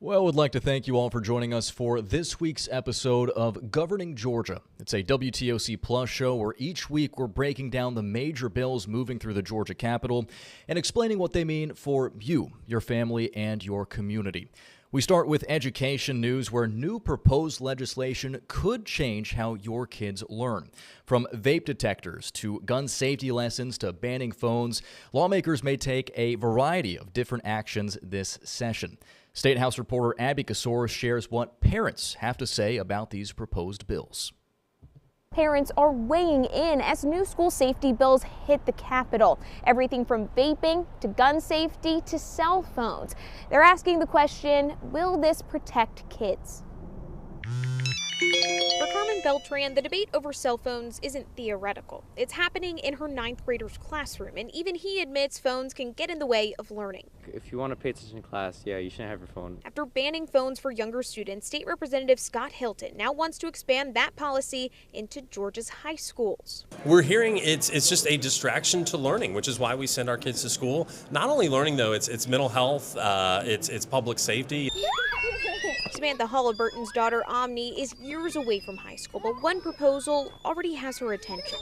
Well, would like to thank you all for joining us for this week's episode of Governing Georgia. It's a WTOC Plus show where each week we're breaking down the major bills moving through the Georgia Capitol and explaining what they mean for you, your family, and your community. We start with education news where new proposed legislation could change how your kids learn. From vape detectors to gun safety lessons to banning phones, lawmakers may take a variety of different actions this session. State House reporter Abby Kasoris shares what parents have to say about these proposed bills. Parents are weighing in as new school safety bills hit the Capitol. Everything from vaping to gun safety to cell phones. They're asking the question, will this protect kids? For Carmen Beltran, the debate over cell phones isn't theoretical. It's happening in her ninth grader's classroom, and even he admits phones can get in the way of learning. If you want to pay attention in class, yeah, you shouldn't have your phone. After banning phones for younger students, State Representative Scott Hilton now wants to expand that policy into Georgia's high schools. We're hearing it's just a distraction to learning, which is why we send our kids to school. Not only learning, though, it's mental health, it's public safety. Samantha Halliburton's daughter, Omni, is years away from high school, but one proposal already has her attention.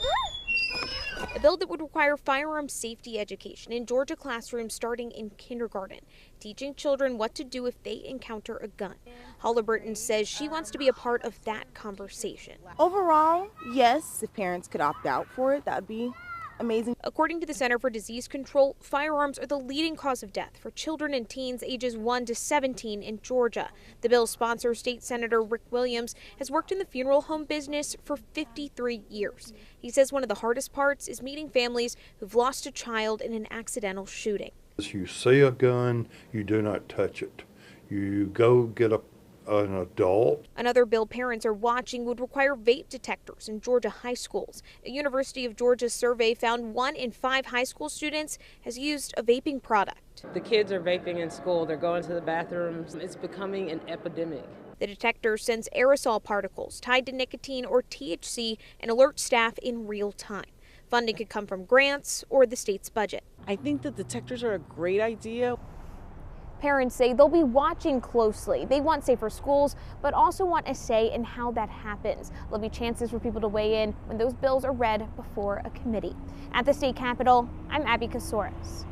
A bill that would require firearm safety education in Georgia classrooms starting in kindergarten, teaching children what to do if they encounter a gun. Halliburton says she wants to be a part of that conversation. Overall, yes, if parents could opt out for it, that would be amazing. According to the Center for Disease Control, firearms are the leading cause of death for children and teens ages 1 to 17 in Georgia. The bill's sponsor, State Senator Rick Williams, has worked in the funeral home business for 53 years. He says one of the hardest parts is meeting families who've lost a child in an accidental shooting. As you see a gun, you do not touch it. You go get an adult. Another bill parents are watching would require vape detectors in Georgia high schools. A University of Georgia survey found 1 in 5 high school students has used a vaping product. The kids are vaping in school. They're going to the bathrooms. It's becoming an epidemic. The detector sends aerosol particles tied to nicotine or THC and alerts staff in real time. Funding could come from grants or the state's budget. I think the detectors are a great idea. Parents say they'll be watching closely. They want safer schools, but also want a say in how that happens. There'll be chances for people to weigh in when those bills are read before a committee. At the state capitol, I'm Abby Kasoris.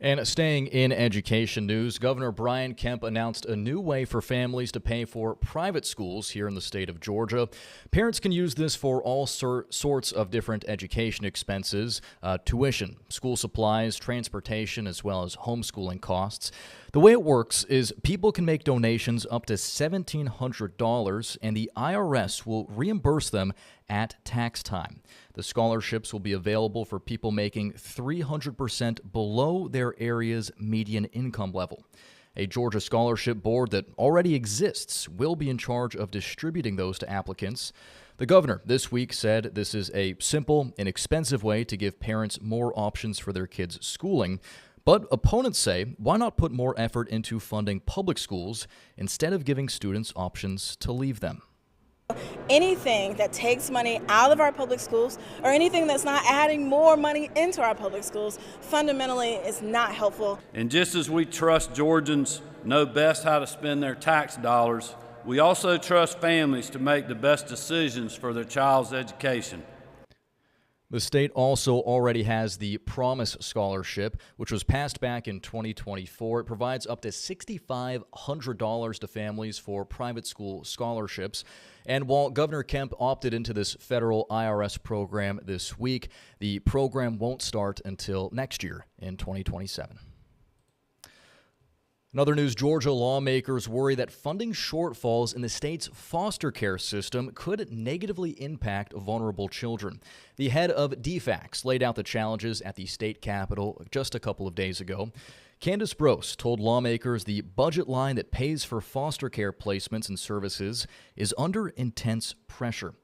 And staying in education news, Governor Brian Kemp announced a new way for families to pay for private schools here in the state of Georgia. Parents can use this for all sorts of different education expenses, tuition, school supplies, transportation, as well as homeschooling costs. The way it works is people can make donations up to $1,700, and the IRS will reimburse them at tax time. The scholarships will be available for people making 300% below their area's median income level. A Georgia Scholarship Board that already exists will be in charge of distributing those to applicants. The governor this week said this is a simple, inexpensive way to give parents more options for their kids' schooling. But opponents say, why not put more effort into funding public schools instead of giving students options to leave them? Anything that takes money out of our public schools or anything that's not adding more money into our public schools fundamentally is not helpful. And just as we trust Georgians know best how to spend their tax dollars, we also trust families to make the best decisions for their child's education. The state also already has the Promise Scholarship, which was passed back in 2024. It provides up to $6,500 to families for private school scholarships. And while Governor Kemp opted into this federal IRS program this week, the program won't start until next year in 2027. In other news, Georgia lawmakers worry that funding shortfalls in the state's foster care system could negatively impact vulnerable children. The head of DFACS laid out the challenges at the state capitol just a couple of days ago. Candace Brose told lawmakers the budget line that pays for foster care placements and services is under intense pressure.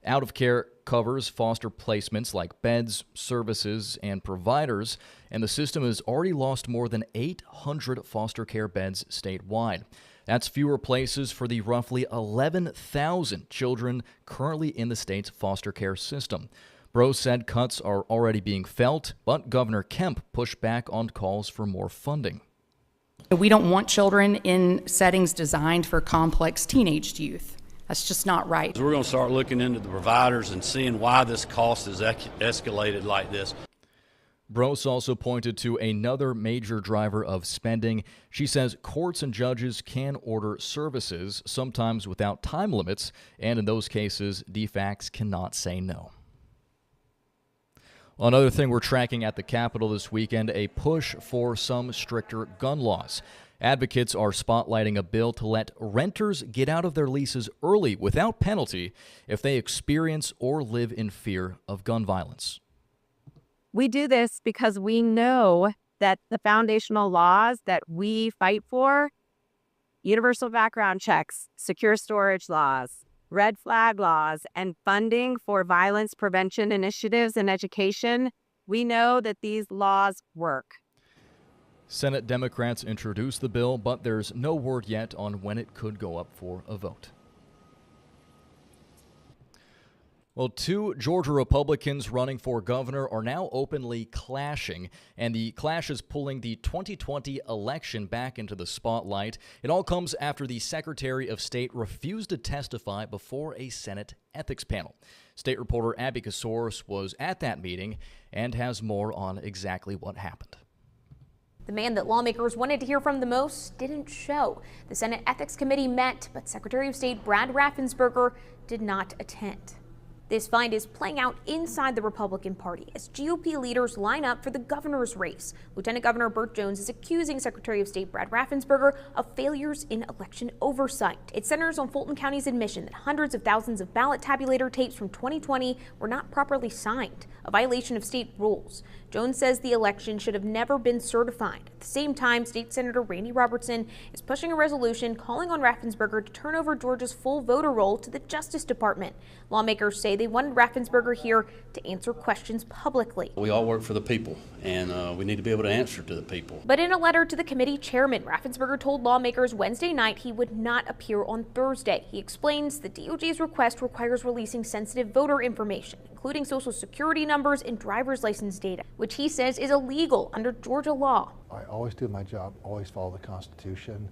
Out of care covers foster placements like beds, services, and providers, and the system has already lost more than 800 foster care beds statewide. That's fewer places for the roughly 11,000 children currently in the state's foster care system. Brose said cuts are already being felt, but Governor Kemp pushed back on calls for more funding. We don't want children in settings designed for complex teenaged youth. That's just not right. We're going to start looking into the providers and seeing why this cost is escalated like this. Broce also pointed to another major driver of spending. She says courts and judges can order services, sometimes without time limits, and in those cases, DFACS cannot say no. Another thing we're tracking at the Capitol this weekend, a push for some stricter gun laws. Advocates are spotlighting a bill to let renters get out of their leases early without penalty if they experience or live in fear of gun violence. We do this because we know that the foundational laws that we fight for, universal background checks, secure storage laws, red flag laws, and funding for violence prevention initiatives in education, we know that these laws work. Senate Democrats introduced the bill, but there's no word yet on when it could go up for a vote. Well, two Georgia Republicans running for governor are now openly clashing, and the clash is pulling the 2020 election back into the spotlight. It all comes after the Secretary of State refused to testify before a Senate ethics panel. State reporter Abby Kasoris was at that meeting and has more on exactly what happened. The man that lawmakers wanted to hear from the most didn't show. The Senate Ethics Committee met, but Secretary of State Brad Raffensperger did not attend. This fight is playing out inside the Republican Party as GOP leaders line up for the governor's race. Lieutenant Governor Burt Jones is accusing Secretary of State Brad Raffensperger of failures in election oversight. It centers on Fulton County's admission that hundreds of thousands of ballot tabulator tapes from 2020 were not properly signed, a violation of state rules. Jones says the election should have never been certified. At the same time, State Senator Randy Robertson is pushing a resolution calling on Raffensperger to turn over Georgia's full voter roll to the Justice Department. Lawmakers say they wanted Raffensperger here to answer questions publicly. We all work for the people, and we need to be able to answer to the people. But in a letter to the committee chairman, Raffensperger told lawmakers Wednesday night he would not appear on Thursday. He explains the DOJ's request requires releasing sensitive voter information, including social security numbers and driver's license data, which he says is illegal under Georgia law. I always do my job, always follow the Constitution.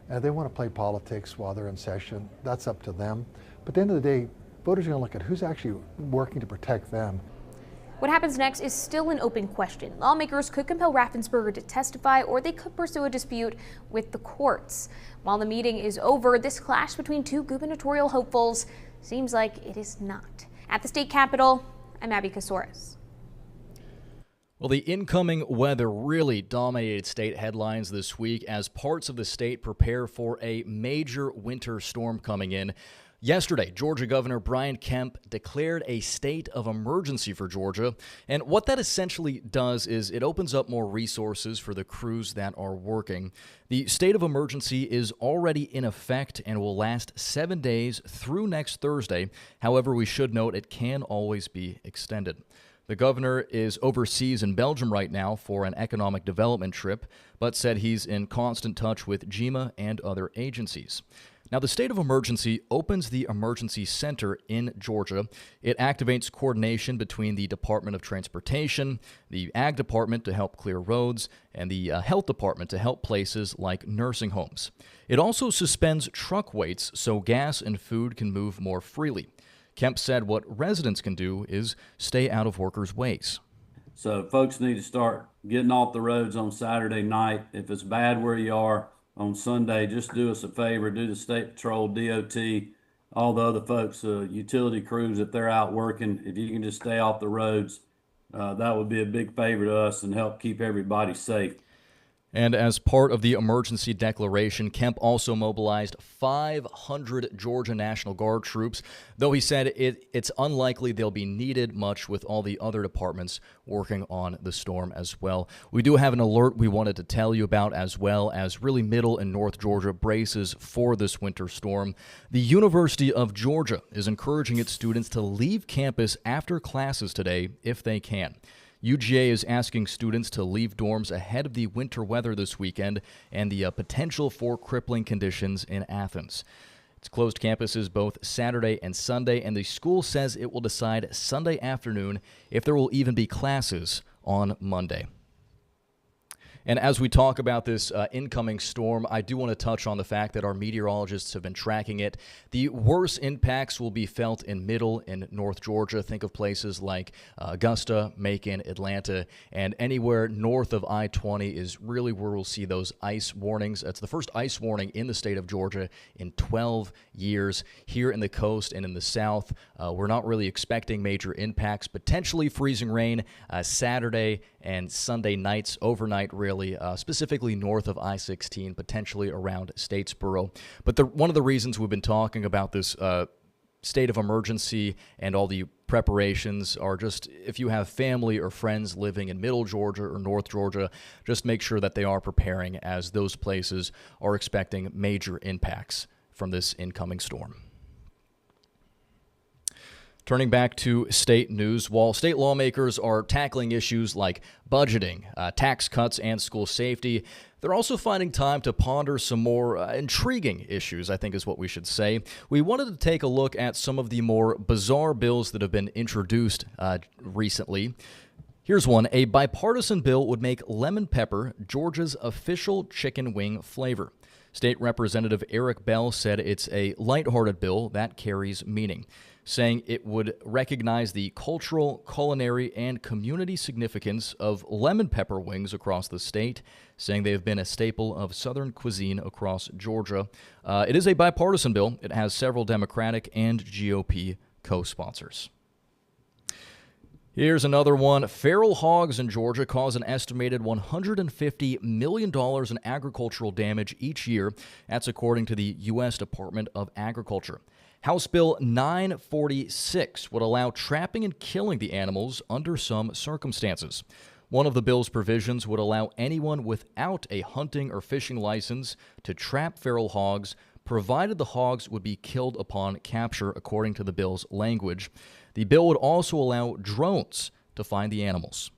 And if they want to play politics while they're in session, that's up to them. But at the end of the day, voters are going to look at who's actually working to protect them. What happens next is still an open question. Lawmakers could compel Raffensperger to testify, or they could pursue a dispute with the courts. While the meeting is over, this clash between two gubernatorial hopefuls seems like it is not. At the state capitol, I'm Abby Kasoris. Well, the incoming weather really dominated state headlines this week as parts of the state prepare for a major winter storm coming in. Yesterday, Georgia Governor Brian Kemp declared a state of emergency for Georgia, and what that essentially does is it opens up more resources for the crews that are working. The state of emergency is already in effect and will last 7 days through next Thursday. However, we should note it can always be extended. The governor is overseas in Belgium right now for an economic development trip, but said he's in constant touch with GEMA and other agencies. Now, the state of emergency opens the emergency center in Georgia. It activates coordination between the Department of Transportation, the Ag Department to help clear roads, and the Health Department to help places like nursing homes. It also suspends truck waits so gas and food can move more freely. Kemp said what residents can do is stay out of workers' ways. So folks need to start getting off the roads on Saturday night. If it's bad where you are on Sunday, just do us a favor, do the State Patrol, DOT, all the other folks, utility crews, if they're out working, if you can just stay off the roads, that would be a big favor to us and help keep everybody safe. And as part of the emergency declaration, Kemp also mobilized 500 Georgia National Guard troops, though he said it's unlikely they'll be needed much with all the other departments working on the storm as well. We do have an alert we wanted to tell you about, as well as really Middle and North Georgia braces for this winter storm. The University of Georgia is encouraging its students to leave campus after classes today if they can. UGA is asking students to leave dorms ahead of the winter weather this weekend and the potential for crippling conditions in Athens. It's closed campuses both Saturday and Sunday, and the school says it will decide Sunday afternoon if there will even be classes on Monday. And as we talk about this incoming storm, I do want to touch on the fact that our meteorologists have been tracking it. The worst impacts will be felt in middle and north Georgia. Think of places like Augusta, Macon, Atlanta, and anywhere north of I-20 is really where we'll see those ice warnings. It's the first ice warning in the state of Georgia in 12 years. Here in the coast and in the south, we're not really expecting major impacts. Potentially freezing rain Saturday and Sunday nights, overnight really, specifically north of I-16, potentially around Statesboro. But one of the reasons we've been talking about this state of emergency and all the preparations are just if you have family or friends living in middle Georgia or north Georgia, just make sure that they are preparing, as those places are expecting major impacts from this incoming storm. Turning back to state news, while state lawmakers are tackling issues like budgeting, tax cuts, and school safety, they're also finding time to ponder some more intriguing issues, I think is what we should say. We wanted to take a look at some of the more bizarre bills that have been introduced recently. Here's one. A bipartisan bill would make lemon pepper Georgia's official chicken wing flavor. State Representative Eric Bell said it's a lighthearted bill that carries meaning, saying it would recognize the cultural, culinary, and community significance of lemon pepper wings across the state, saying they have been a staple of Southern cuisine across Georgia. It is a bipartisan bill. It has several Democratic and GOP co-sponsors. Here's another one. Feral hogs in Georgia cause an estimated $150 million in agricultural damage each year. That's according to the U.S. Department of Agriculture. House Bill 946 would allow trapping and killing the animals under some circumstances. One of the bill's provisions would allow anyone without a hunting or fishing license to trap feral hogs, provided the hogs would be killed upon capture, according to the bill's language. The bill would also allow drones to find the animals.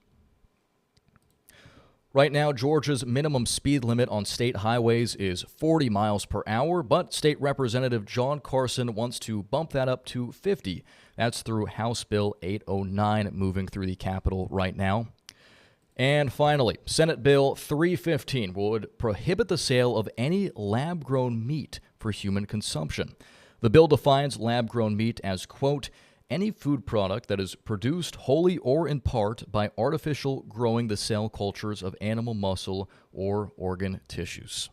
Right now, Georgia's minimum speed limit on state highways is 40 miles per hour, but State Representative John Carson wants to bump that up to 50. That's through House Bill 809 moving through the Capitol right now. And finally, Senate Bill 315 would prohibit the sale of any lab-grown meat for human consumption. The bill defines lab-grown meat as, quote, any food product that is produced wholly or in part by artificial growing the cell cultures of animal muscle or organ tissues.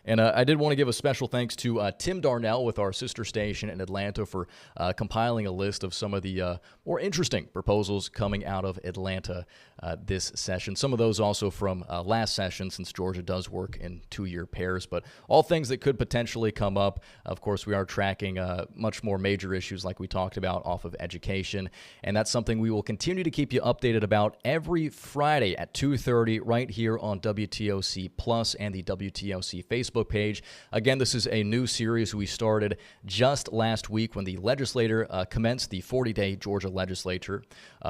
And I did want to give a special thanks to Tim Darnell with our sister station in Atlanta for compiling a list of some of the more interesting proposals coming out of Atlanta this session. Some of those also from last session, since Georgia does work in 2-year pairs, but all things that could potentially come up. Of course, we are tracking much more major issues like we talked about off of education, and that's something we will continue to keep you updated about every Friday at 2:30 right here on WTOC Plus and the WTOC Facebook page. Again, this is a new series we started just last week when the legislature commenced the 40-day Georgia legislature.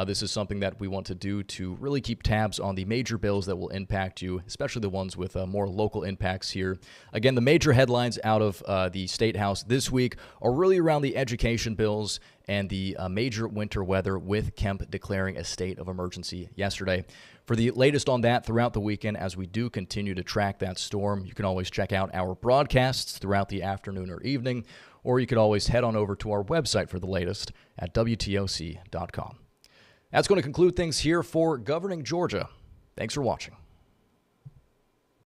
This is something that we want to do to really keep tabs on the major bills that will impact you, especially the ones with more local impacts here. Again, the major headlines out of the State House this week are really around the education bills and the major winter weather, with Kemp declaring a state of emergency yesterday. For the latest on that throughout the weekend, as we do continue to track that storm, you can always check out our broadcasts throughout the afternoon or evening, or you could always head on over to our website for the latest at WTOC.com. That's going to conclude things here for Governing Georgia. Thanks for watching.